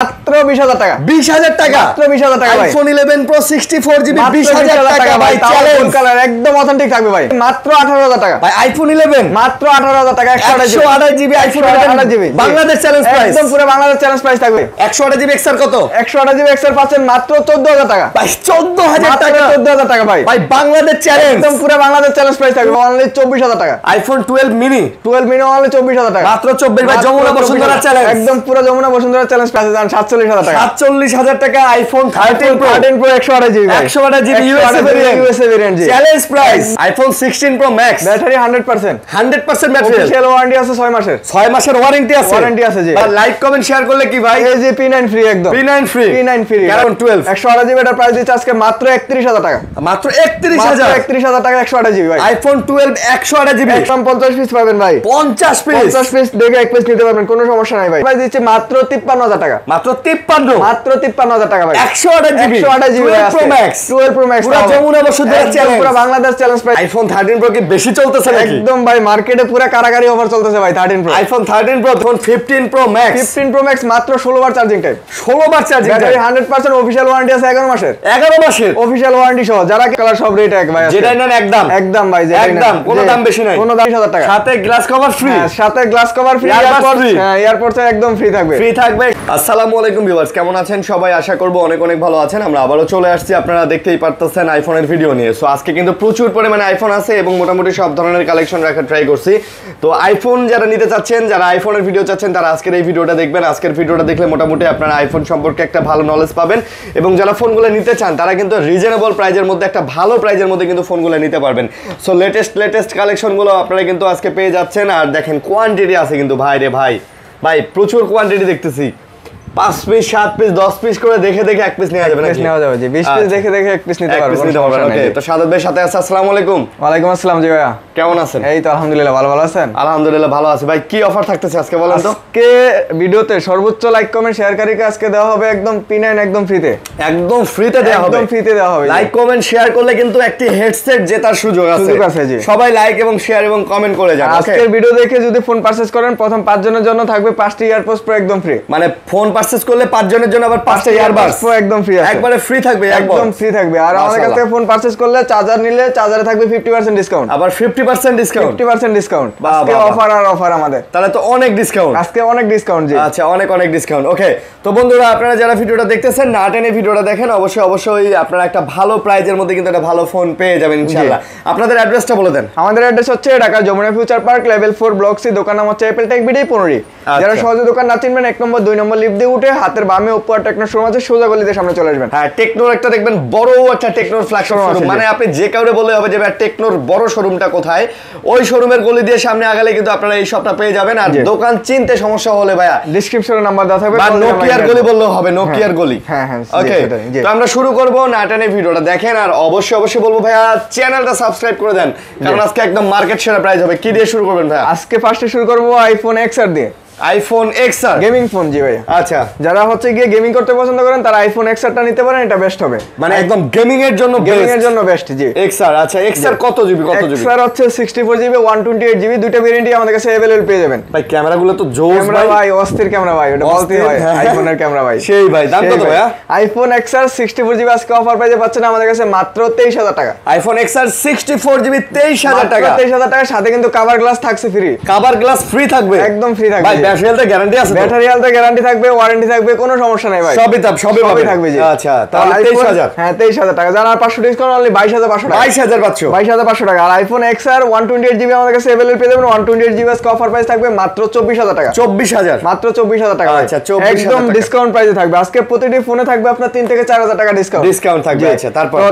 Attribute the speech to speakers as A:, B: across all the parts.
A: মাত্র 20,000 টাকা।
B: 20,000 টাকা,
A: মাত্র 20,000 টাকা ভাই।
B: iPhone 11 Pro 64GB
A: 20,000
B: টাকা ভাই। চ্যালেঞ্জ
A: কালার একদম অথেন্টিক থাকবে ভাই। মাত্র 18,000 টাকা
B: ভাই। iPhone 11
A: মাত্র 18,000 টাকা।
B: 128GB iPhone 11 Bangladesh challenge price,
A: একদম পুরো বাংলাদেশ চ্যালেঞ্জ প্রাইস থাকবে।
B: 128GB XR কত?
A: 128GB XR পাচ্ছেন মাত্র 14,000 টাকা
B: ভাই। 14,000 টাকা,
A: 14,000 টাকা ভাই।
B: ভাই বাংলাদেশ চ্যালেঞ্জ,
A: একদম পুরো বাংলাদেশ চ্যালেঞ্জ প্রাইস থাকবে অনলি 24,000 টাকা।
B: iPhone 12 mini
A: 12 মিনি অনলি 24,000 টাকা।
B: মাত্র 24 ভাই। যমুনা বসুন্ধরা চ্যালেঞ্জ,
A: একদম পুরো যমুনা বসুন্ধরা চ্যালেঞ্জ প্রাইসে যান 47,000 টাকা।
B: 47,000 টাকা। iPhone 13 Pro
A: 128GB ভাই।
B: 128GB USA
A: ভেরিয়েন্ট জি।
B: Challenge price. iPhone 16 Pro Max
A: battery 100%,
B: 100% battery,
A: official warranty আছে 6 মাসের।
B: 6 মাসের ওয়ারেন্টি আছে।
A: ওয়ারেন্টি আছে জি।
B: আর লাইক কমেন্ট শেয়ার করলে কি ভাই
A: এই যে P9 ফ্রি একদম।
B: P9 free,
A: P9 free.
B: কারণ 12
A: 128GB এর প্রাইস দিচ্ছে আজকে মাত্র 31,000 টাকা।
B: মাত্র
A: মাত্র
B: 31,000।
A: 31,000 টাকা 128GB ভাই।
B: iPhone 12 128GB
A: একদম 50 পিস পাবেন ভাই।
B: 50 পিস,
A: 50 পিস দেখে এক পিস নিতে পারবেন, কোনো সমস্যা নাই ভাই। প্রাইস দিচ্ছে মাত্র 53,000 টাকা।
B: মাত্র 53,
A: মাত্র 53,000 টাকা ভাই।
B: 128GB
A: 128GB
B: 12 Pro Max
A: 12 Pro Max
B: পুরো যমুনা বসুন্ধরা চ্যালেঞ্জ,
A: পুরো Bangladesh challenge price.
B: iPhone 13 Pro কি বেশি চলতেছে নাকি?
A: একদম ভাই মার্কেটে পুরো কারাগারি অফার চলতেছে ভাই 13 Pro।
B: iPhone 13 Pro, iPhone 15 Pro Max
A: 15 Pro Max মাত্র 16 বার চার্জিং টাইম।
B: 16 বার চার্জিং,
A: ব্যাটারি 100% অফিশিয়াল ওয়ারেন্টি আছে 11 মাসের।
B: 11 মাসের
A: অফিশিয়াল ওয়ারেন্টি সহ যারা কালার সব রেট এক ভাই।
B: যেটাই নেন একদম
A: একদম ভাই,
B: একদম কোনো দাম বেশি নাই,
A: কোনো দাম 20,000 টাকা।
B: সাথে গ্লাস কভার ফ্রি,
A: সাথে glass cover free,
B: Earbuds free।
A: হ্যাঁ এয়ারপডস একদম ফ্রি থাকবে।
B: ফ্রি থাকবে। আসসালামু আলাইকুম ভিউয়ার্স, কেমন আছেন সবাই? আশা করব অনেক অনেক ভালো আছেন। আমরা আবারো চলে আসছি, আপনারা দেখতেই পারতেছেন আইফোনের ভিডিও নিয়ে। সো আজকে কিন্তু প্রচুর পরিমাণে আইফোন আছে এবং মোটামুটি সব ধরনের কালেকশন রাখার ট্রাই করছি। তো আইফোন যারা নিতে চাচ্ছেন, যারা আইফোনের ভিডিও চাচ্ছেন, তারা আজকের এই ভিডিওটা দেখবেন। আজকের ভিডিওটা দেখলে মোটামুটি আপনারা আইফোন সম্পর্কে একটা ভালো নলেজ পাবেন এবং যারা ফোনগুলো নিতে চান তারা কিন্তু রিজনেবল প্রাইজের মধ্যে, একটা ভালো প্রাইজের মধ্যে কিন্তু ফোনগুলো নিতে পারবেন। সো লেটেস্ট কালেকশনগুলো আপনারা কিন্তু আজকে পেয়ে যাচ্ছেন। আর দেখেন কোয়ান্টিটি আছে কিন্তু ভাই রে ভাই, প্রচুর কোয়ান্টিটি দেখতেছি। 5 পিস 7 পিস 10 পিস করে দেখে এক পিস নেওয়া যাবে নাকি?
A: নেওয়া যাবে জি। 20 পিস দেখে এক পিস নিতে পারবেন।
B: ওকে, তো সাদাত ভাই সাথে আছে। আসসালামু আলাইকুম।
A: ওয়ালাইকুম আসসালাম জি ভাইয়া,
B: কেমন আছেন?
A: এই তো আলহামদুলিল্লাহ, ভালো আছেন?
B: আলহামদুলিল্লাহ ভালো আছি ভাই। কি অফার থাকতেছে আজকে বলেন তো?
A: আজকে ভিডিওতে সর্বোচ্চ লাইক কমেন্ট শেয়ারকারীকে আজকে দেওয়া হবে একদম P9 একদম ফ্রিতে।
B: একদম ফ্রিতে দেওয়া হবে,
A: একদম ফ্রিতে দেওয়া হবে।
B: লাইক কমেন্ট শেয়ার করলে কিন্তু একটি হেডসেট জেতার সুযোগ আছে
A: জি।
B: সবাই লাইক এবং শেয়ার এবং কমেন্ট করে যান।
A: আজকের ভিডিও দেখে যদি ফোন পারচেজ করেন, প্রথম 5 জনের জন্য থাকবে 5টি ইয়ারপডস প্রো একদম ফ্রি।
B: মানে ফোন পারচেজ করলে 5 জনের জন্য আবার 5টা ইয়ারবাডস
A: প্রো একদম ফ্রি আছে,
B: একবারে ফ্রি থাকবে,
A: একদম ফ্রি থাকবে। আর আমাদের কাছ থেকে ফোন পারচেজ করলে চার্জার নিলে চার্জারে থাকবে 50% ডিসকাউন্ট,
B: আবার 50% ডিসকাউন্ট,
A: 50% ডিসকাউন্ট। আজকে অফার আর অফার আমাদের,
B: তাহলে তো অনেক ডিসকাউন্ট,
A: আজকে অনেক ডিসকাউন্ট জি।
B: আচ্ছা, অনেক ডিসকাউন্ট। ওকে, তো বন্ধুরা আপনারা যারা ভিডিওটা দেখতেছেন, না টেনে ভিডিওটা দেখেন, অবশ্যই আপনারা একটা ভালো প্রাইজের মধ্যে কিন্তু একটা ভালো ফোন পেয়ে যাবেন ইনশাআল্লাহ। আপনাদের অ্যাড্রেসটা বলে দেন।
A: আমাদের অ্যাড্রেস হচ্ছে Dhaka Jamuna future park level 4 block C, দোকান নাম হচ্ছে অ্যাপল টেক বিডি 15। যারা সহজে দোকান না চিনবেন, 1 নম্বর 2 নম্বর লিফট দিয়ে উঠে হাতের বামে উপর টেকনো শোরুম আছে, সোজা গলিতে সামনে চলে আসবেন।
B: হ্যাঁ, টেকনোর একটা দেখবেন বড় একটা টেকনোর ফ্ল্যাগশিপ শোরুম, মানে আপনি যে কাউরে বলে হবে যে ভাই টেকনোর বড় শোরুমটা কোথায়, ওই শোরুমের গলি দিয়ে সামনে আগালে কিন্তু আপনারা এই শপটা পেয়ে যাবেন। আর দোকান চিনতে সমস্যা হলে ভাইয়া
A: ডেসক্রিপশনে নাম্বার দেওয়া থাকবে,
B: বা নোকিয়ার গলি বললেও হবে, নোকিয়ার গলি।
A: হ্যাঁ,
B: ওকে, তো আমরা শুরু করব। না টেনে ভিডিওটা দেখেন আর অবশ্যই বলবো ভাইয়া চ্যানেলটা সাবস্ক্রাইব করে দেন, কারণ আজকে একদম মার্কেট সেরা প্রাইস হবে। কি দিয়ে শুরু করবেন ভাইয়া?
A: আজকে ফার্স্টে শুরু করব আইফোন XR দিয়ে।
B: আইফোন XR
A: গেমিং ফোন জি ভাই।
B: আচ্ছা,
A: যারা হচ্ছে গিয়ে গেমিং করতে পছন্দ করেন তারা আইফোন XRটা নিতে পারেন, এটা বেস্ট হবে,
B: মানে একদম গেমিং এর জন্য
A: বেস্ট জি।
B: XR, আচ্ছা XR কত জিবি?
A: XR হচ্ছে 64GB 128GB, দুইটা ভেরিয়েন্টই আমাদের কাছে अवेलेबल পেয়ে যাবেন
B: ভাই। ক্যামেরাগুলো তো জোস
A: ভাই, অস্থির ক্যামেরা ভাই, ওটা বলতে হয় আইফোনের ক্যামেরা ভাই,
B: সেই ভাই। দাম কত ভাইয়া?
A: আইফোন XR 64GB আজকে অফার প্রাইসে পাচ্ছেন আমাদের কাছে মাত্র 23,000 টাকা।
B: আইফোন XR 64GB 23,000 টাকা,
A: 23,000 টাকার সাথে কিন্তু কভার গ্লাস থাকছে ফ্রি,
B: কভার গ্লাস ফ্রি থাকবে,
A: একদম ফ্রি থাকবে
B: ভাই। ব্যাটারিতে গ্যারান্টি আছে,
A: ব্যাটারি হেলথে গ্যারান্টি থাকবে, ওয়ারেন্টি থাকবে, কোনো সমস্যা নাই ভাই,
B: সবই থাকবে জি। আচ্ছা, তাহলে 23,000।
A: হ্যাঁ 23,000 টাকা। জানা 500 ডিসকাউন্ট অনলি 22,500 টাকা, 22,500 টাকা। আর আইফোন XR 128GB আমাদের কাছে अवेलेबल পেয়ে যাবেন। 128GB আজকে অফার প্রাইস থাকবে মাত্র 24,000 টাকা,
B: 24,000
A: মাত্র 24,000 টাকা।
B: আচ্ছা, 24,000
A: একদম ডিসকাউন্ট প্রাইসে থাকবে। আজকে প্রতিটি ফোনে থাকবে আপনার 3 থেকে 4,000 টাকা ডিসকাউন্ট
B: থাকবে। আচ্ছা,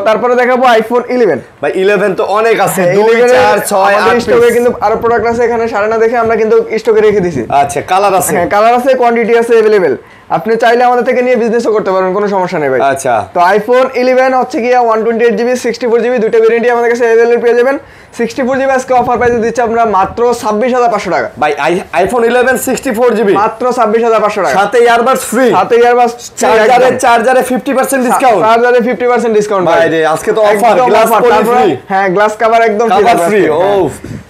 A: তারপরে দেখাবো আইফোন 11
B: ভাই। 11 তো অনেক আছে, 2 4 6 8
A: স্টকে কিন্তু আরো প্রোডাক্ট আছে, এখানে সাড়ে না দেখে আমরা কিন্তু স্টকে রেখে দিছি।
B: আচ্ছা, কালার আছে,
A: হ্যাঁ কালার আছে, কোয়ান্টিটি আছে अवेलेबल। আপনি চাইলে আমাদের থেকে নিয়ে বিজনেসও করতে পারবেন, কোনো সমস্যা নেই ভাই।
B: আচ্ছা,
A: তো আইফোন 11 হচ্ছে কি 128GB 64GB দুইটা ভেরিয়েন্টই আমাদের কাছে अवेलेबल পেয়ে যাবেন। 64GB আজকে অফার প্রাইসে দিচ্ছি আমরা মাত্র 26,500 টাকা
B: ভাই। আইফোন 11 64GB
A: মাত্র 26,500 টাকা,
B: সাথে ইয়ারবাডস ফ্রি,
A: সাথে ইয়ারবাডস,
B: চার্জারে 50% ডিসকাউন্ট,
A: চার্জারে 50% ডিসকাউন্ট
B: ভাই রে। আজকে তো অফার, গ্লাস ফ্রি,
A: হ্যাঁ গ্লাস কভার একদম
B: ফ্রি। ও,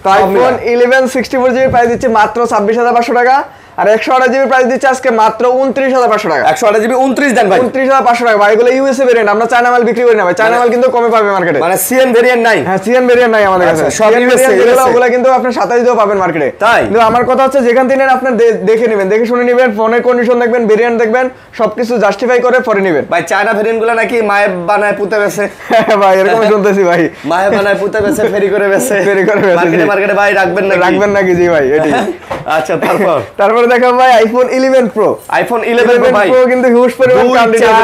A: তো আইফোন 11 64GB প্রাইস দিচ্ছি মাত্র 26,500 টাকা। আর 128 জিবি প্রাইস দিচ্ছে আজকে মাত্র 29500 টাকা।
B: 128 জিবি 29 দেন ভাই,
A: 29500 টাকা ভাই। এগুলো ইউএসএ ভেরিয়েন্ট, আমরা চায়না মাল বিক্রি করি না ভাই, চায়না মাল কিন্তু কমে পাবে মার্কেটে।
B: মানে সিএন ভেরিয়েন্ট নাই?
A: হ্যাঁ সিএন ভেরিয়েন্ট নাই আমাদের কাছে,
B: সব ইউএসএ।
A: এগুলো কিন্তু আপনি 27 দিয়েও পাবেন মার্কেটে।
B: তাই
A: কিন্তু আমার কথা হচ্ছে যেখান থেকে নেন আপনি দেখে নেবেন, দেখে শুনে নেবেন, ফোনের কন্ডিশন দেখবেন, ভেরিয়েন্ট দেখবেন, সবকিছু জাস্টিফাই করে পরে নেবেন
B: ভাই। চায়না ভেরিয়েন্ট গুলো নাকি মায়ে বানায় পুঁতে বেছে
A: ভাই, এরকম শুনতেছি ভাই,
B: মায়ে বানায় পুঁতে বেছে ফেরি করে বেছে
A: ফেরি করে বেছে
B: মার্কেটে ভাই রাখবেন
A: নাকি? জি ভাই এটি।
B: আচ্ছা তারপরে
A: দেখো ভাই আইফোন 11 প্রো।
B: আইফোন 11 প্রো ভাই
A: কিন্তু হিউজ পরিমাণ কোয়ান্টিটি আছে,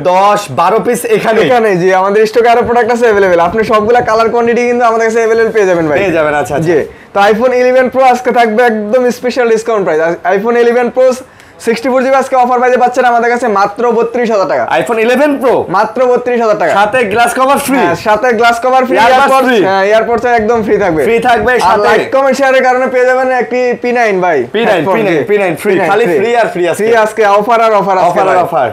B: 10 12 পিস এখানে
A: জি আমাদের স্টকে আরো প্রোডাক্ট আছে अवेलेबल। আপনি সবগুলা কালার কোয়ান্টিটি কিন্তু আমাদের কাছে अवेलेबल পেয়ে যাবেন ভাই,
B: পেয়ে যাবেন। আচ্ছা
A: জি। তো আইফোন 11 প্রো আজকে থাকবে একদম special discount price. IPhone 11 pro 64 GB আজকে অফার প্রাইসে পাচ্ছেন আমাদের কাছে মাত্র 32000 টাকা।
B: আইফোন 11 প্রো
A: মাত্র 32000 টাকা,
B: সাথে গ্লাস কভার ফ্রি।
A: সাথে গ্লাস কভার ফ্রি, এয়ারপডস একদম ফ্রি থাকবে, সাথে লাইক কমেন্ট শেয়ারের কারণে পেয়ে যাবেন একটি P9 ভাই,
B: P9 ফ্রি, খালি ফ্রি আর ফ্রি আছে
A: আজকে অফার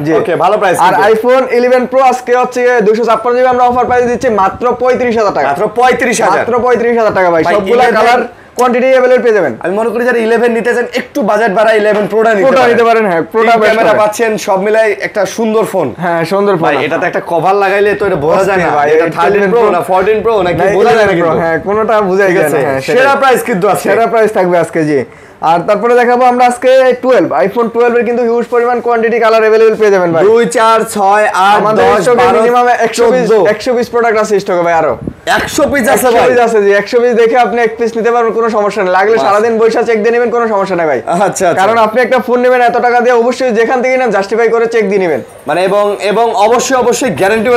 B: জি। ওকে ভালো প্রাইস।
A: আর আইফোন 11 প্রো আজকে হচ্ছে 256 জিবি আমরা অফার প্রাইসে দিচ্ছি মাত্র 35000 টাকা।
B: মাত্র 35000
A: টাকা ভাই, সবগুলা কালার কোয়ান্টিটি अवेलेबल পেয়ে যাবেন।
B: আমি মনে করি যারা 11 নিতে চান একটু বাজেট বাড়া 11 প্রোটা
A: নিতে পারেন। হ্যাঁ প্রোটা
B: ক্যামেরা পাচ্ছেন, সব মিলাই একটা সুন্দর ফোন।
A: হ্যাঁ সুন্দর ফোন
B: ভাই, এটাতে একটা কভার লাগাইলে তো এটা বোঝা যায় না ভাই এটা 13 প্রো না 14 প্রো নাকি বোঝা যায় না কিন্তু।
A: হ্যাঁ কোনটা বোঝাই যায় না। হ্যাঁ
B: সেরা প্রাইস কিন্তু আছে,
A: সেরা প্রাইস থাকবে আজকে জি। আর তারপরে দেখাবো আমরা আজকে 12 আইফোন 12 এর কিন্তু হিউজ পরিমাণ কোয়ান্টিটি কালার अवेलेबल পেয়ে যাবেন ভাই।
B: 2 4 6 8 10 12
A: মিনিমাম 120 প্রোডাক্ট আছে স্টকে ভাই, আরো
B: 100 পিস আছে ভাই।
A: 100 পিস আছে জি, 100 পিস দেখে আপনি এক পিস নিতে পারবেন, কোনো সমস্যা নেই। লাগলে সারা দিন বৈশা চেক দিয়ে নেবেন, কোনো সমস্যা নাই ভাই।
B: আচ্ছা
A: কারণ আপনি একটা ফোন নেবেন এত টাকা দিয়ে, অবশ্যই যেখান থেকে নেন জাস্টিফাই করে চেক দিয়ে নেবেন
B: মানে, এবং অবশ্যই গ্যারান্টি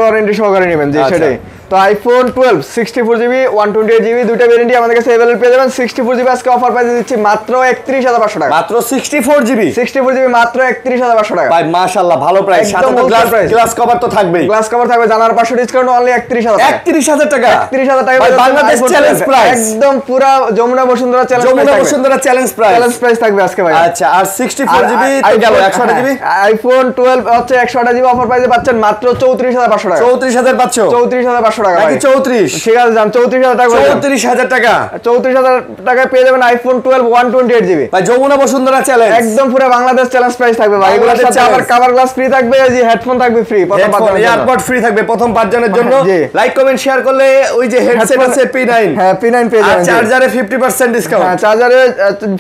A: ওয়ারেন্টি সহকারে নেবেন জি। সেটাই তো আইফোন 12 64 জিবি 128 জিবি দুইটা ভেরিয়েন্টই আমাদের কাছে अवेलेबल পেয়ে যাবেন। 64 জিবি আজকে অফার প্রাইসে দিচ্ছি মাত্র 31500 টাকা।
B: মাত্র 64 জিবি
A: মাত্র 31500 টাকা
B: ভাই, মাশাআল্লাহ ভালো প্রাইস। সাথে তো গ্লাস কভার তো থাকবেই,
A: গ্লাস কভার থাকবে, জানার 500 ডিসকাউন্ট অনলি 31000 টাকা।
B: 31000 টাকা,
A: 31000 টাকা
B: ভাই বাংলাদেশ চ্যালেঞ্জ প্রাইস,
A: একদম পুরো যমুনা বসুন্ধরা চ্যালেঞ্জ প্রাইস থাকবে আজকে ভাই।
B: আচ্ছা আর 64 জিবি তো গেল, 128 জিবি
A: আইফোন 12 হচ্ছে 128 জিবি অফার প্রাইসে পাচ্ছেন মাত্র 34500 টাকা।
B: 34000 পাচ্ছ?
A: 34500 টাকা
B: নাকি 34?
A: ঠিক আছে জান, 34000 টাকা,
B: 34000 টাকা,
A: 34000 টাকায় পেয়ে যাবেন আইফোন 12 128 জিবি
B: ভাই। যমুনা বসুন্ধরা চ্যালেঞ্জ
A: একদম পুরো বাংলাদেশ চ্যালেঞ্জ প্রাইস থাকবে ভাই। এগুলোর সাথে আবার কভার গ্লাস ফ্রি থাকবে, এই যে হেডফোন থাকবে ফ্রি, প্রথম 5 জনের জন্য
B: এয়ারপড ফ্রি থাকবে প্রথম 5 জনের জন্য। লাইক কমেন্ট শেয়ার করলে ওই যে হেডসেট আছে P9,
A: হ্যাঁ P9 পেয়ে যাবেন।
B: চার্জারে 50% ডিসকাউন্ট,
A: হ্যাঁ চার্জারে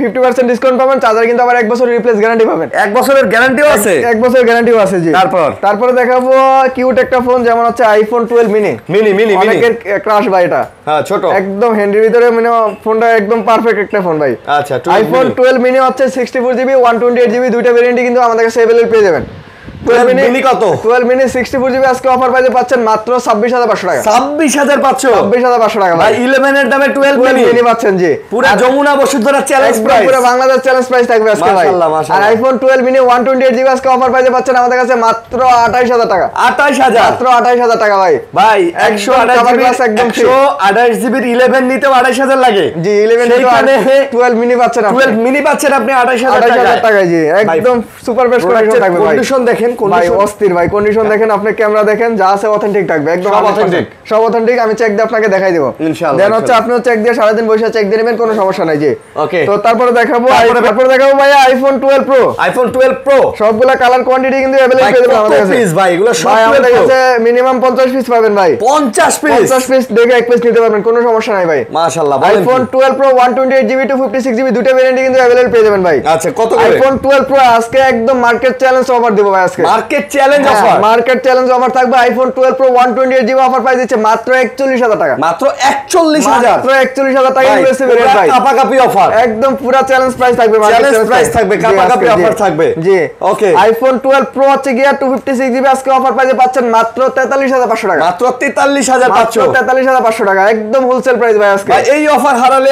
A: 50% ডিসকাউন্ট পাবেন। চার্জার কিন্তু আবার 1 বছরের রিপ্লেস গ্যারান্টি পাবেন।
B: 1 বছরের গ্যারান্টিও আছে,
A: 1 বছরের গ্যারান্টিও আছে জি। তারপরে দেখাবো কিউট একটা ফোন, যেমন হচ্ছে আইফোন 12 মিনি। অনেকের ক্রাশ ভাই এটা,
B: হ্যাঁ ছোট
A: একদম হ্যান্ডির ভিতরে, মানে ফোনটা একদম পারফেক্ট একটা ফোন ভাই।
B: আচ্ছা
A: আইফোন 12 মিনি হচ্ছে 64 জিবি 128 জিবি দুইটা ভেরিয়েন্টই কিন্তু আমাদের কাছে अवेलेबल পেয়ে যাবেন। 12 মিনি কত? 12 মিনি 64 জিবি আজকে অফার প্রাইসে পাচ্ছেন মাত্র 26500 টাকা।
B: 26500 পাচ্ছ?
A: 26500 টাকা ভাই।
B: 11 এর দামে 12 মিনি
A: পাচ্ছেন জি।
B: পুরো যমুনা বসুন্ধরা চ্যালেঞ্জ প্রাইস,
A: পুরো বাংলাদেশ চ্যালেঞ্জ প্রাইস থাকবে আজকে ভাই। আর আইফোন 12 মিনি 128 জিবি আজকে অফার প্রাইসে পাচ্ছেন আমাদের কাছে মাত্র 28000 টাকা।
B: 28000
A: মাত্র 28000 টাকা ভাই।
B: 128 জিবির 11 নিতেও 28000 লাগে
A: জি। 11 নিতে 12 মিনি পাচ্ছেন,
B: 12 মিনি পাচ্ছেন আপনি 28000
A: টাকা জি। একদম সুপার বেস্ট কন্ডিশন থাকবে ভাই।
B: কন্ডিশন দেখেন,
A: ভাই অস্থির ভাই, কন্ডিশন দেখেন, আপনি ক্যামেরা দেখেন, যা আছে অথেন্টিক থাকবে, একদম সব অথেন্টিক। আমি চেক দিয়ে আপনাকে দেখাই দেব
B: ইনশাআল্লাহ।
A: দেন হচ্ছে আপনিও চেক দিয়ে সারা দিন বসে চেক দিয়ে নেবেন, কোনো সমস্যা নাই জি।
B: ওকে
A: তো তারপরে দেখাবো ভাই আইফোন 12 প্রো। সবগুলা কালার কোয়ান্টিটি কিন্তু अवेलेबल পেয়ে যাবেন আমাদের কাছে
B: ভাই। এগুলো সব
A: আমাদের কাছে মিনিমাম 50 পিস পাবেন ভাই।
B: 50 পিস
A: দেখে এক পিস নিতে পারবেন, কোনো সমস্যা নাই ভাই।
B: মাশাআল্লাহ।
A: IPhone 12 pro 128 GB two 56 GB দুটো ভেরিয়েন্টই কিন্তু अवेलेबल পেয়ে যাবেন ভাই।
B: আচ্ছা কত করে?
A: আইফোন 12 প্রো আজকে একদম মার্কেট চ্যালেঞ্জ অফার দেব ভাই। আজকে
B: market challenge offer,
A: market challenge offer থাকবে। IPhone 12 pro 128 GB offer price দিচ্ছে মাত্র 41000 টাকা।
B: মাত্র 41000,
A: মাত্র 41000 টাকা ইউএসএ ভেরিয়েন্ট ভাই।
B: কাপাকাপি অফার,
A: একদম পুরো চ্যালেঞ্জ প্রাইস থাকবে,
B: চ্যালেঞ্জ প্রাইস থাকবে, কাপাকাপি অফার থাকবে
A: জি।
B: ওকে।
A: আইফোন 12 প্রো হচ্ছে গিয়া 256 জিবি আজকে অফার প্রাইসে পাচ্ছেন মাত্র 43500 টাকা।
B: মাত্র 43000 পাচ্ছ?
A: 43500 টাকা একদম হোলসেল প্রাইস ভাই আজকে।
B: ভাই এই অফার হারালে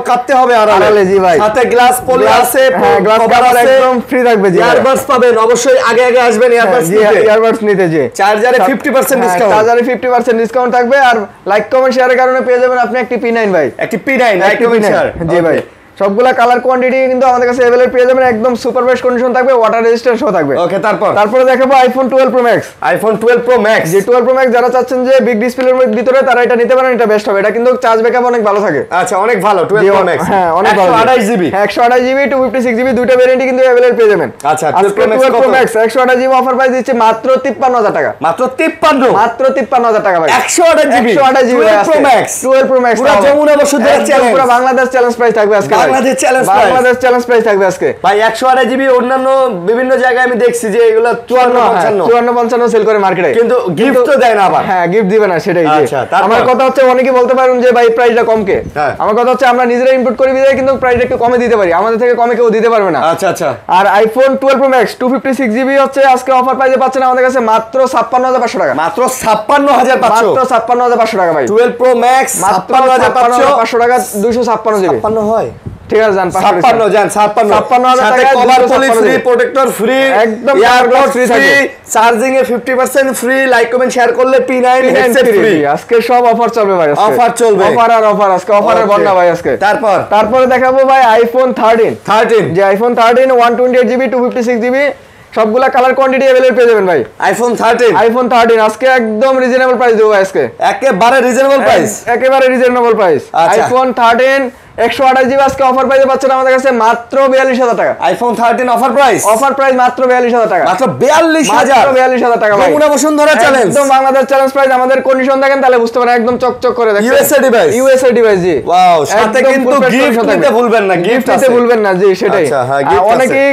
B: কাটতে হবে
A: আড়ালে জি ভাই।
B: সাথে গ্লাস পলি আছে,
A: গ্লাস কভার একদম ফ্রি থাকবে জি।
B: ইয়ারবাডস পাবেন, অবশ্যই আগে আসবেন
A: ইয়ারবাডস নিতে জি।
B: চার্জারে 50% ডিসকাউন্ট,
A: চার্জারে 50% ডিসকাউন্ট থাকবে। আর লাইক কমেন্ট শেয়ারের কারণে পেয়ে যাবেন আপনি একটি P9 ভাই,
B: একটি P9 লাইক কমেন্ট শেয়ার
A: জি ভাই। সবগুলা কালার কোয়ান্টিটি কিন্তু আমাদের কাছে अवेलेबल পেয়ে যাবেন, একদম সুপার বেস্ট কন্ডিশন থাকবে, ওয়াটার রেজিস্ট্যান্ট সহ থাকবে।
B: ওকে, তারপরে
A: দেখাবো iPhone 12 pro max.
B: IPhone 12 pro max,
A: যে 12 প্রো ম্যাক্স যারা চাচ্ছেন যে বিগ ডিসপ্লের ভিতরে তারা এটা নিতে পারেন, এটা বেস্ট হবে। এটা কিন্তু চার্জ ব্যাকআপ অনেক ভালো থাকে।
B: আচ্ছা, অনেক ভালো 12 প্রো ম্যাক্স।
A: হ্যাঁ, অনেক ভালো।
B: 128 জিবি,
A: হ্যাঁ 128 জিবি 256 জিবি দুইটা ভেরিয়েন্টই কিন্তু अवेलेबल পেয়ে যাবেন।
B: আচ্ছা,
A: 12 pro max 128 GB offer price দিচ্ছে মাত্র 53000 টাকা।
B: মাত্র 53000
A: টাকা ভাই।
B: 128 GB
A: 128 GB
B: 12 pro max,
A: 12 pro max
B: পুরো যমুনা বসুন্ধরা চ্যালেঞ্জ,
A: পুরো বাংলাদেশ চ্যালেঞ্জ প্রাইস থাকবে আজকে।
B: Bangladesh challenge price,
A: Bangladesh challenge price থাকবে আজকে
B: ভাই। 128 জিবি অন্যান্য বিভিন্ন জায়গায় আমি দেখছি যে এগুলো
A: 54-55 সেল করে মার্কেটে,
B: কিন্তু গিফট তো দেয় না আবার।
A: হ্যাঁ, গিফট দিবে না, সেটাই।
B: আচ্ছা,
A: আমার কথা হচ্ছে অনেকে বলতে পারেন যে ভাই প্রাইসটা কম কে। আমার কথা হচ্ছে আমরা নিজেরা ইনপুট করে দিই, কিন্তু প্রাইসটা একটু কমে দিতে পারি, আমাদের থেকে কমে কেউ দিতে পারবে না।
B: আচ্ছা আচ্ছা।
A: আর আইফোন 12 প্রো ম্যাক্স 256 জিবি হচ্ছে আজকে অফার প্রাইসে পাচ্ছেন আমাদের কাছে মাত্র 56500 টাকা।
B: মাত্র 56500
A: মাত্র 56500 টাকা ভাই।
B: 12 প্রো ম্যাক্স
A: 56500 টাকা 256 জিবি।
B: 56 হয়,
A: ঠিক আছে, জান
B: 56 জান 56
A: সাথে
B: কভার পলি ফ্রি, প্রোটেক্টর ফ্রি,
A: একদম
B: এয়ারপড
A: ফ্রি
B: ফ্রি,
A: থাকে,
B: চার্জিং এ 50% ফ্রি, লাইক কমেন্ট শেয়ার করলে P9 হেডসেট ফ্রি।
A: আজকে সব অফার চলবে ভাই,
B: অফার চলবে,
A: অফার আর অফার, আজকে অফারের বন্যা ভাই আজকে। তারপরে দেখাবো ভাই আইফোন 13, যে আইফোন 13 128 জিবি 256 জিবি সবগুলা কালার কোয়ান্টিটি अवेलेबल পেয়ে যাবেন ভাই।
B: আইফোন 13
A: আজকে একদম রিজনেবল প্রাইস দেবো আজকে,
B: একেবারে রিজনেবল প্রাইস,
A: একেবারে রিজনেবল প্রাইস। আইফোন 13 128 জিবি আজকে অফার প্রাইসে পাচ্ছেন আমাদের কাছে মাত্র 42000 টাকা।
B: আইফোন 13 অফার প্রাইস
A: মাত্র 42000 টাকা,
B: মাত্র 42000
A: টাকা ভাই।
B: যমুনা বসুন্ধরা চ্যালেঞ্জ,
A: একদম বাংলাদেশ চ্যালেঞ্জ প্রাইস। আমাদের কন্ডিশন দেখেন তাহলে বুঝতে পারেন, একদম চকচক করে দেখেন। ইউএসএ ডিভাইস জি।
B: ওয়াও, সাথে কিন্তু গিফট দিতে ভুলবেন না, গিফট দিতে
A: ভুলবেন না জি, সেটাই। অনেকেই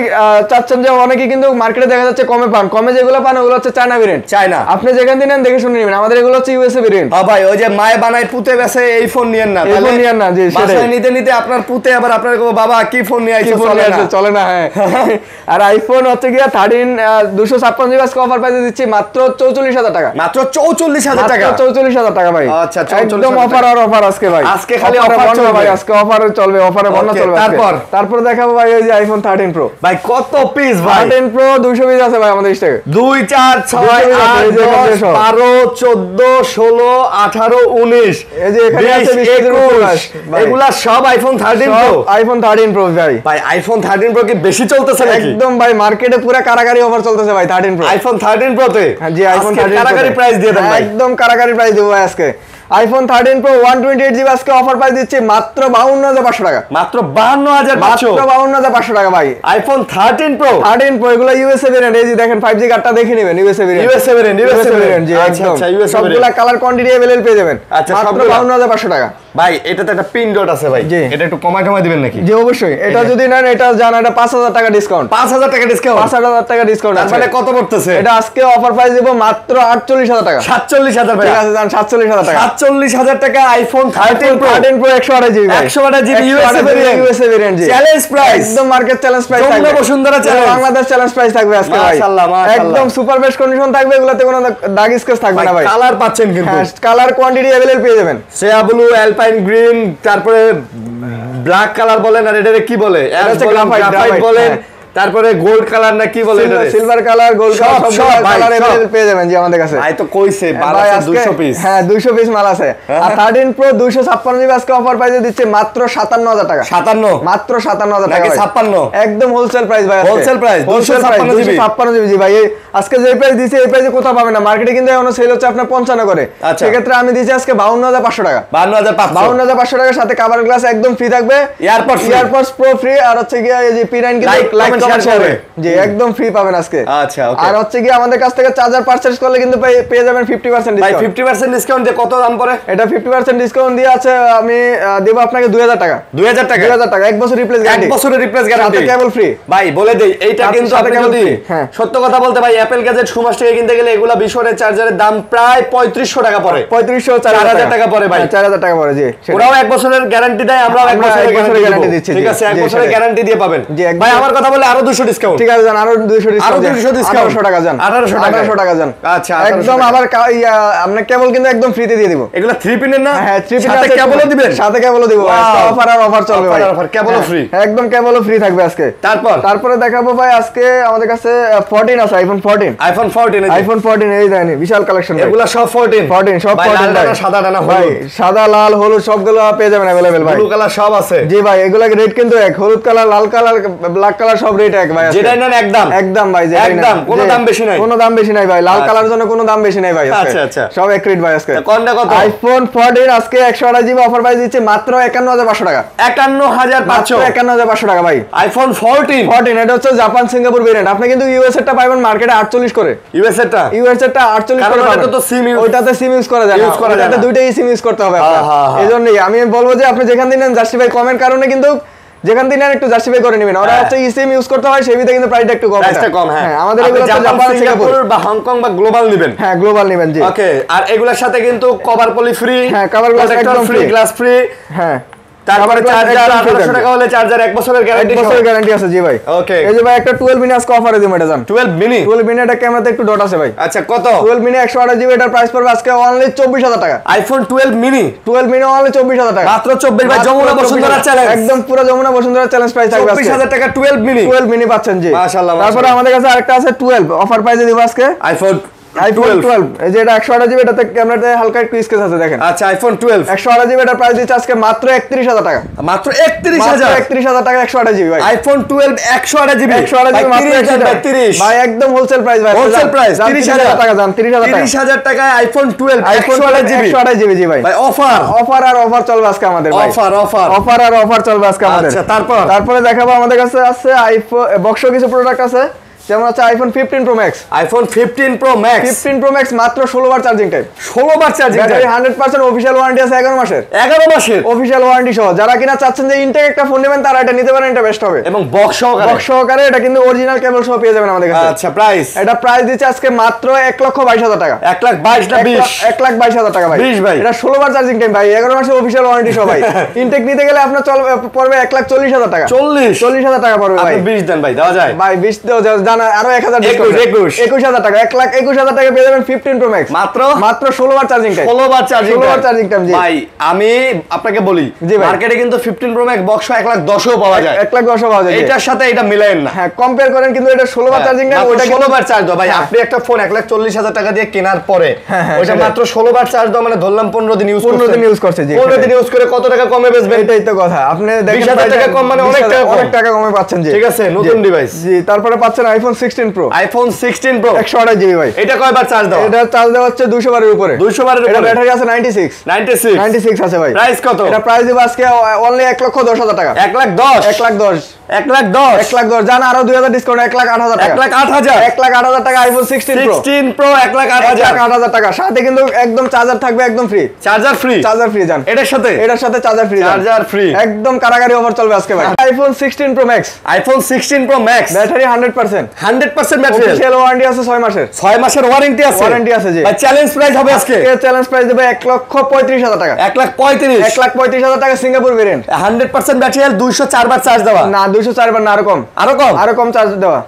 A: চাচ্ছেন যে অনেকেই কিন্তু মার্কেটে দেখা যাচ্ছে কমে পান, কমে যেগুলো পান ওগুলো হচ্ছে চায়না ভেরিয়েন্ট।
B: চায়না
A: আপনি যেখান থেকে নেন দেখে শুনে নেবেন, আমাদের এগুলো হচ্ছে ইউএসএ ভেরিয়েন্ট।
B: হ্যাঁ ভাই, ওই যে মায়ে বানায় পুতে বেসে এই ফোন নিয়েন না,
A: তাহলে নিয়েন না জি, সেটাই।
B: বাসায় নিতে নিতে আপনার পুতে আবার আপনার বাবা কি ফোন নিয়ে আইছো,
A: চলে না। হ্যাঁ, আর আইফোন হচ্ছে গিয়া 13 256 জিবি আজকে অফার প্রাইসে দিচ্ছি মাত্র 44000 টাকা।
B: মাত্র 44000 টাকা,
A: 44000 টাকা ভাই।
B: আচ্ছা,
A: একদম অফার আর অফার আজকে ভাই,
B: আজকে খালি অফার চলবে ভাই,
A: আজকে অফার চলবে, অফারে বন্যা চলবে। তারপর দেখাবো ভাই এই যে আইফোন 13 প্রো।
B: ভাই কত পিস ভাই?
A: 13 প্রো 200 পিস আছে ভাই আমাদের স্টকে।
B: 2 4 6 8 10 12 14 16 18 19
A: এই যে এখানে আছে 20
B: এগুলা সব আইফোন 13 প্রো।
A: আইফোন 13 প্রো ভাই।
B: আইফোন 13 প্রো কি বেশি চলতেছে নাকি?
A: একদম ভাই, মার্কেটে পুরো কারাগারি অফার চলতেছে ভাই 13 প্রো।
B: আইফোন 13 প্রো তে
A: জি, আইফোন 13
B: কারাগারি প্রাইস দিয়ে দেন ভাই,
A: একদম কারাগারি প্রাইস দেব ভাই আজকে। আইফোন 13 প্রো 128 জিবি আজকে অফার প্রাইস দিচ্ছি মাত্র 52500 টাকা।
B: মাত্র 52500
A: টাকা ভাই।
B: আইফোন 13 প্রো
A: এগুলো ইউএসএ ভেরিয়েন্ট। এই যে দেখেন 5G কার্ডটা দেখে নেবেন, ইউএসএ ভেরিয়েন্ট জি, একদম সবগুলা কালার কোয়ান্টিটি अवेलेबल পেয়ে যাবেন মাত্র 52500 টাকা।
B: ভাই এটাতে একটা পিন ডট আছে ভাই, এটা একটু কমায় দিবেন নাকি?
A: জি অবশ্যই, এটা যদি নেন এটা জানা এটা 5000 টাকা ডিসকাউন্ট।
B: 5000 টাকা ডিসকাউন্ট,
A: 5000 টাকা ডিসকাউন্ট।
B: তাহলে কত পড়তেছে?
A: এটা আজকে অফার প্রাইস দেব মাত্র 48000 টাকা।
B: 47000 ভাই,
A: ঠিক আছে, জান 47000 টাকা।
B: 47000 টাকা iPhone 13 Pro
A: 128 GB
B: 128 GB USA variant জি, চ্যালেঞ্জ প্রাইস,
A: একদম মার্কেট চ্যালেঞ্জ প্রাইস থাকবে,
B: Jamuna Bashundhara challenge,
A: Bangladesh challenge price থাকবে আজকে ভাই।
B: মাশাআল্লাহ মাশাআল্লাহ,
A: একদম সুপার বেস্ট কন্ডিশন থাকবে, এগুলাতে কোনো দাগ স্কেচ থাকবে না ভাই।
B: কালার পাচ্ছেন কিন্তু,
A: কালার কোয়ান্টিটি अवेलेबल পেয়ে যাবেন।
B: সেয়া ব্লু, অ্যালপাইন গ্রিন, তারপরে ব্ল্যাক কালার বলেন, আর এটা কি বলে, গ্রাফাইট বলেন, তারপরে গোল্ড কালার না কি বলে, এটা
A: সিলভার কালার, গোল্ড কালার, সব কালার अवेलेबल পেয়ে যাবেন জি আমাদের কাছে।
B: ভাই তো কইছে মাল আছে 200 পিস।
A: হ্যাঁ 200 পিস মাল আছে। আর 13 প্রো 256 জিবি আজকে অফার প্রাইসে দিচ্ছে মাত্র 57000 টাকা।
B: 57
A: মাত্র 57000 টাকা
B: নাকি
A: ভাই,
B: 56
A: একদম হোলসেল প্রাইস ভাই,
B: হোলসেল প্রাইস
A: 256 জিবি জি ভাই। আজকে যে প্রাইস দিছে এই প্রাইসে কোথাও পাবেন না, মার্কেটে কিন্তু এখনো সেল হচ্ছে আপনার 55 করে। সেক্ষেত্রে আমি দিছি আজকে 52500 টাকা। 52500 টাকার সাথে কভার গ্লাস একদম ফ্রি থাকবে, এয়ারপডস প্রো ফ্রি, আর হচ্ছে কি এই যে P9 কি লাইক কমেন্ট শেয়ার জি একদম ফ্রি পাবেন আজকে।
B: আচ্ছা ওকে।
A: আর হচ্ছে কি আমাদের কাছ থেকে চার্জার পারচেজ করলে কিন্তু পেয়ে যাবেন 50% ডিসকাউন্ট।
B: ভাই 50% ডিসকাউন্ট দিয়ে কত দাম পড়ে?
A: এটা 50% ডিসকাউন্ট দিয়ে আছে, আমি দেব আপনাকে 2000 টাকা।
B: 2000 টাকা
A: 2000 টাকা, এক বছর রিপ্লেস গ্যারান্টি,
B: এক বছরের রিপ্লেস গ্যারান্টি,
A: সাথে কেবল ফ্রি।
B: ভাই বলে দেই এইটা কিন্তু আপনি যদি
A: সত্য
B: কথা বলতে ভাই অ্যাপল গ্যাজেট সুমাস থেকে কিনতে গেলে এগুলা 20 ওয়াটের চার্জারের দাম প্রায় 3500 টাকা পড়ে,
A: 4000
B: টাকা পড়ে ভাই,
A: 4000 টাকা পড়ে জি।
B: ওরাও এক বছরের গ্যারান্টি দেয়, আমরাও এক বছরের গ্যারান্টি দিচ্ছি, ঠিক আছে, এক বছরের গ্যারান্টি দিয়ে পাবেন। ভাই আমার কথা বলে আরো 200 ডিসকাউন্ট।
A: ঠিক আছে জান, আরো 200 ডিসকাউন্ট, 1800 টাকা জান, 1800 টাকা জান।
B: আচ্ছা
A: একদম আবার আপনি কেবল কিন্তু একদম ফ্রিতে দিয়ে দিব।
B: এগুলা 3 পিনের না?
A: হ্যাঁ 3 পিন
B: সাথে কেবলও দিবেন?
A: সাথে কেবলও দিব। অফার আর অফার চলবে ভাই,
B: অফার কেবলও ফ্রি,
A: একদম কেবলও ফ্রি থাকবে আজকে। তারপরে দেখাবো ভাই আজকে আমাদের কাছে 14 আছে, আইফোন 14, আইফোন 14 এই দেখেন বিশাল কালেকশন।
B: এগুলা সব 14
A: সব 14
B: সাদা ডানা
A: ভাই, সাদা লাল হলুদ সবগুলো পেয়ে যাবেন अवेलेबल ভাই।
B: ব্লু কালার সব আছে।
A: জি ভাই, এগুলা রেট কিন্তু এক, হলুদ কালার, লাল কালার, ব্ল্যাক কালার সব রেট এক ভাই।
B: যেটা নেন একদম
A: ভাই,
B: একদম কোনো দাম বেশি নাই,
A: কোনো দাম বেশি নাই ভাই। লাল কালার জন্য কোনো দাম বেশি নাই ভাই।
B: আচ্ছা
A: সব এক রেট ভাই আজকে।
B: কোনটা কত?
A: আইফোন 14 আজকে 128 জিবি অফার প্রাইস দিচ্ছে মাত্র 51500 টাকা।
B: 51500
A: টাকা ভাই।
B: আইফোন 14
A: এটা হচ্ছে জাপান সিঙ্গাপুর ভেরিয়েন্ট। আপনি কিন্তু ইউএস এরটা পাবেন মার্কেটে 48 করে।
B: ইউএস এরটা 48
A: করে পাবেন।
B: তো সিম ইউজ,
A: ওইটাতে সিম ইউজ করা যায় না, ওইটাতে দুইটাই সিম ইউজ করতে হবে আপনার। এইজন্যই আমি বলবো যে আপনি যেখান থেকে নেন জাস্টিফাই কমের কারণে কিন্তু যেখান থেকে নেন একটু জাস্টিফাই করে নেবেন। ওরা হচ্ছে সিম ইউজ করতে হয়, সেই ভিতরে কিন্তু প্রাইসটা একটু কম। হ্যাঁ আমাদের এগুলো জাপান সিঙ্গাপুর
B: বা হংকং বা গ্লোবাল নেবেন।
A: হ্যাঁ গ্লোবাল নেবেন জি।
B: ওকে, আর এগুলোর সাথে কিন্তু কভার পলি ফ্রি।
A: হ্যাঁ কভার গ্লাস একদম ফ্রি,
B: গ্লাস ফ্রি।
A: হ্যাঁ
B: তারপরে চার্জার 1800 টাকা হলে চার্জার 1 বছরের গ্যারান্টি,
A: 1 বছরের গ্যারান্টি আছে জি ভাই।
B: ওকে,
A: এই যে ভাই একটা 12 মিনি আজকে অফারে দিমু, এটা জান
B: 12 মিনি
A: এটা ক্যামেরাতে একটু ডট আছে ভাই।
B: আচ্ছা কত?
A: 12 মিনি 128 জিবি, এটার প্রাইস পড়বে আজকে অনলি 24000 টাকা।
B: আইফোন 12 মিনি
A: অনলি 24000 টাকা,
B: মাত্র 24 ভাই। যমুনা বসুন্ধরা চ্যালেঞ্জ,
A: একদম পুরো যমুনা বসুন্ধরা চ্যালেঞ্জ প্রাইস থাকবে আজকে
B: 24000 টাকা 12 মিনি
A: পাচ্ছেন জি
B: মাশাআল্লাহ।
A: তারপরে আমাদের কাছে আরেকটা আছে 12 অফার প্রাইসে দিব আজকে
B: আইফোন
A: 12 এই যে এটা 128 জিবি, এটাতে ক্যামেরাতে হালকা একটু স্কেচ আছে দেখেন।
B: আচ্ছা আইফোন 12
A: 128 জিবি, এটার প্রাইস দিচ্ছে আজকে মাত্র 31000 টাকা।
B: মাত্র 31000
A: টাকা 128 জিবি ভাই।
B: আইফোন 12 128 জিবি
A: মাত্র 30 ভাই, একদম হোলসেল প্রাইস ভাই।
B: হোলসেল প্রাইস
A: 30000 টাকা জান,
B: 30000 টাকায় আইফোন 12
A: 128 জিবি জি ভাই।
B: ভাই অফার
A: আর অফার চলবে আজকে আমাদের ভাই। অফার চলবে আজকে আমাদের।
B: আচ্ছা
A: তারপরে দেখাবো আমাদের কাছে আছে আইফোন বক্স কিছু প্রোডাক্ট আছে, যেমন হচ্ছে iPhone 15 pro max.
B: IPhone 15 pro max
A: মাত্র 16 বার চার্জিং টাইম।
B: 16 বার চার্জিং টাইম,
A: 100% অফিশিয়াল ওয়ারেন্টি আছে 11 মাসের অফিশিয়াল ওয়ারেন্টি সহ। যারা কিনা চাচ্ছেন যে ইনটেক একটা ফোন নেবেন তারা এটা নিতে পারেন, এটা বেস্ট হবে।
B: এবং বক্স
A: সহকারে এটা কিন্তু অরিজিনাল কেবল সহ পেয়ে যাবেন আমাদের কাছে।
B: আচ্ছা প্রাইস
A: দিচ্ছে আজকে মাত্র 1,22,000 টাকা।
B: 1,22,000 না
A: 1,22,000 টাকা ভাই।
B: 20 ভাই,
A: এটা 16 বার চার্জিং টাইম ভাই, 11 মাসের অফিশিয়াল ওয়ারেন্টি সহ ভাই। ইনটেক নিতে গেলে আপনার পড়বে 1,40,000 টাকা। 40,000 টাকা পড়বে ভাই।
B: আপনি 20 দেন ভাই, দেওয়া যায়
A: ভাই 20 দেওয়া জানা আরো 1000 21000 টাকা। 1,21,000 টাকা পেয়ে যাবেন 15 প্রো ম্যাক্স মাত্র 16 বার চার্জিং টাইম।
B: 16 বার চার্জিং টাইম
A: জি
B: ভাই। আমি আপনাকে বলি মার্কেটে কিন্তু 15 প্রো ম্যাক্স বক্স 1,10,000 পাওয়া যায়,
A: 1,10,000 পাওয়া যায়।
B: এটার সাথে এটা মিলায়েন না।
A: হ্যাঁ কম্পেয়ার করেন, কিন্তু এটা 16 বার চার্জিং টাইম, ওটা
B: 16 বার চার্জ দাও ভাই। আপনি একটা ফোন 1,40,000 টাকা দিয়ে কেনার পরে ওটা মাত্র 16 বার চার্জ দাও, মানে ধরলাম 15 দিন ইউজ করছে জি। 15 দিন ইউজ করে কত টাকা কমে বেচবেন?
A: এটাই তো কথা। আপনি দেখেন
B: 20,000 টাকা কম, মানে অনেক
A: টাকা কমে পাচ্ছেন জি।
B: ঠিক আছে, নতুন ডিভাইস
A: জি। তারপরে পাচ্ছেন আইফোন 16 প্রো 128 জিবি ভাই।
B: এটা কয়বার চার্জ দাও?
A: এটা চার্জ দেওয়া হচ্ছে 200 বারের উপরে।
B: 200 বারের উপরে।
A: এটা ব্যাটারি আছে 96 আছে ভাই।
B: প্রাইস কত?
A: এটা প্রাইস দিব আজকে অনলি 1,10,000 টাকা।
B: 1,10,000
A: জানা আরো 2000 ডিসকাউন্ট 1,08,000 টাকা। 1,08,000 টাকা আইফোন 16 প্রো 1,08,000 টাকা। সাথে কিন্তু একদম চার্জার থাকবে, একদম ফ্রি।
B: চার্জার ফ্রি
A: জান।
B: এটার সাথে
A: চার্জার ফ্রি একদম কারাগারি অফার চলবে আজকে ভাই। IPhone 16 pro max battery 100% battery, official warranty আছে 6 মাসের।
B: 6 মাসের ওয়ারেন্টি আছে জি। ভাই চ্যালেঞ্জ প্রাইস হবে আজকে।
A: চ্যালেঞ্জ প্রাইস দেবে 1,35,000 টাকা। 1,35,000 টাকা সিঙ্গাপুর ভেরিয়েন্ট।
B: 100% ব্যাটারি, 204 বার চার্জ দেওয়া।
A: না 204 বার না, আরো কম চার্জ দেওয়া।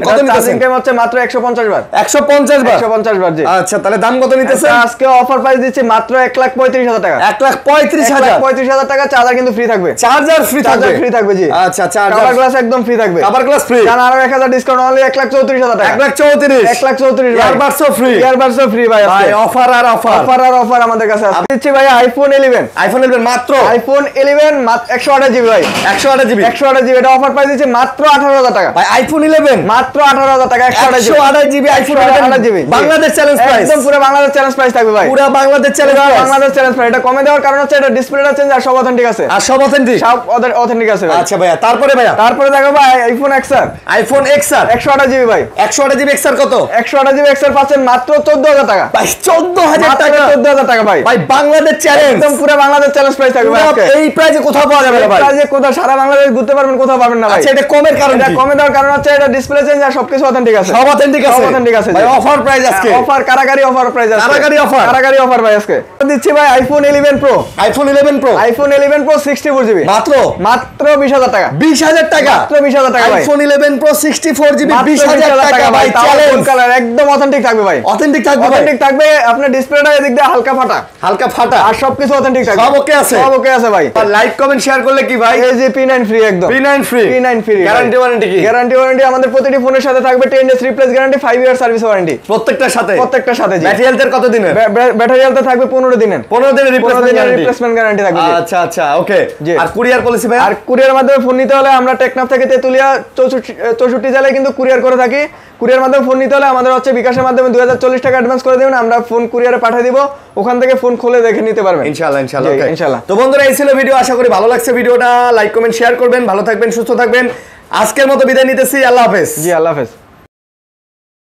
B: কত
A: চার্জিং টাইম হচ্ছে মাত্র 150 বার।
B: 150
A: বার জি।
B: আচ্ছা তাহলে দাম কত নিতেছে?
A: আজকে অফার প্রাইস দিচ্ছে মাত্র 1,35,000 টাকা।
B: 1,35,000
A: টাকা। চার্জার কিন্তু ফ্রি থাকবে।
B: চার্জার ফ্রি থাকবে
A: জি।
B: আচ্ছা চার্জার,
A: কভার গ্লাস একদম ফ্রি থাকবে।
B: Cover glass free.
A: জান আরো 1000 ডিসকাউন্ট অনলি 1,34,000 টাকা।
B: 1,34,000
A: ইয়ারবাডসও ফ্রি ভাই।
B: ভাই অফার
A: আমাদের কাছে আছে। দিচ্ছি ভাই আইফোন 11
B: মাত্র
A: 128 জিবি ভাই। 128 জিবি এটা অফার প্রাইস দিচ্ছে মাত্র 18,000 টাকা।
B: ভাই আইফোন 11
A: মাত্র 18,000 টাকা।
B: 128 GB iPhone 11 GB Bangladesh challenge price.
A: একদম পুরো বাংলাদেশ চ্যালেঞ্জ প্রাইস থাকবে ভাই।
B: পুরো বাংলাদেশ চ্যালেঞ্জ প্রাইস।
A: এটা কমে দেওয়ার কারণ হচ্ছে এটা ডিসপ্লেটা চেঞ্জ আর সব অথেন্টিক আছে। সব অথেন্টিক আছে ভাই।
B: আচ্ছা ভাইয়া তারপরে
A: দেখো ভাই আইফোন XR 128 জিবি ভাই।
B: 128 জিবি XR কত?
A: 128 জিবি XR পাচ্ছেন মাত্র 14,000 টাকা।
B: ভাই 14,000 টাকা।
A: 14,000 টাকা ভাই।
B: ভাই বাংলাদেশ চ্যালেঞ্জ,
A: একদম পুরো বাংলাদেশ চ্যালেঞ্জ প্রাইস থাকবে আজকে।
B: এই প্রাইসে কোথাও পাওয়া যাবে না ভাই।
A: প্রাইসে কোথাও সারা বাংলাদেশ ঘুরতে পারবেন, কোথাও পাবেন না ভাই।
B: আচ্ছা এটা কমের কারণ কি?
A: এটা কমে দেওয়ার কারণ হচ্ছে এটা ডিসপ্লে চেঞ্জ আর সবকিছু অথেন্টিক আছে,
B: সব অথেন্টিক আছে,
A: সব অথেন্টিক আছে
B: ভাই। অফার প্রাইস আজকে,
A: অফার কারাগারি অফার প্রাইস আছে,
B: কারাগারি অফার,
A: কারাগারি অফার ভাই আজকে দিচ্ছি ভাই iPhone 11 pro,
B: iPhone 11 pro,
A: iPhone 11 pro 64GB
B: মাত্র
A: মাত্র 20000 টাকা,
B: 20000 টাকা,
A: মাত্র 20000 টাকা ভাই।
B: আইফোন 11 প্রো 64GB 20000 টাকা ভাই,
A: চ্যালেঞ্জ
B: চ্যালেঞ্জ।
A: কালার একদম অথেন্টিক থাকবে ভাই,
B: অথেন্টিক থাকবে ভাই,
A: অথেন্টিক থাকবে। আপনার ডিসপ্লেটা এদিক দিয়ে হালকা ফাটা,
B: হালকা ফাটা,
A: আর সবকিছু অথেন্টিক থাকবে,
B: সব ওকে আছে,
A: সব ওকে আছে ভাই।
B: আর লাইক কমেন্ট শেয়ার করলে কি ভাই,
A: এই যে P9 ফ্রি, একদম
B: P9 free,
A: P9 free,
B: guarantee warranty কি?
A: গ্যারান্টি ওয়ারেন্টি আমাদের প্রতিটি ফোনের সাথে থাকবে 10 days replace guarantee, 5 year service warranty
B: প্রত্যেকটার সাথে,
A: প্রত্যেকটার সাথে। জি,
B: ব্যাটারি হেলথের কত দিনের?
A: ব্যাটারি হেলথ থাকবে 15 দিনের,
B: 15 দিনের
A: 15 দিনের
B: রিপ্লেসমেন্ট
A: রিপ্লেসমেন্ট গ্যারান্টি থাকবে। জি।
B: আচ্ছা আচ্ছা, ওকে।
A: জি।
B: আর কুরিয়ার পলিসি ভাই?
A: আর কুরিয়ার মাধ্যমে ফোন নিতে হলে আমরা টেকনাফ থেকে তেতুলিয়া 64 জেলায় কিন্তু কুরিয়ার করে থাকি। কুরিয়ার মাধ্যমে ফোন নিতে হলে আমাদের হচ্ছে বিকাশের মাধ্যমে 2040 টাকা অ্যাডভান্স করে দেবেন, আমরা ফোন কুরিয়ারে পাঠিয়ে দিব, ওখান থেকে ফোন খুলে দেখে নিতে পারবেন
B: ইনশাআল্লাহ ইনশাআল্লাহ।
A: জি,
B: ওকে
A: ইনশাআল্লাহ।
B: তো বন্ধুরা, এই ছিল ভিডিও, আশা করি ভালো লাগছে ভিডিওটা। লাইক কমেন্ট শেয়ার করবেন, ভালো থাকবেন, সুস্থ থাকবেন। আজকের মতো বিদায় নিতেছি, আল্লাহ হাফেজ।
A: জি, আল্লাহ হাফেজ।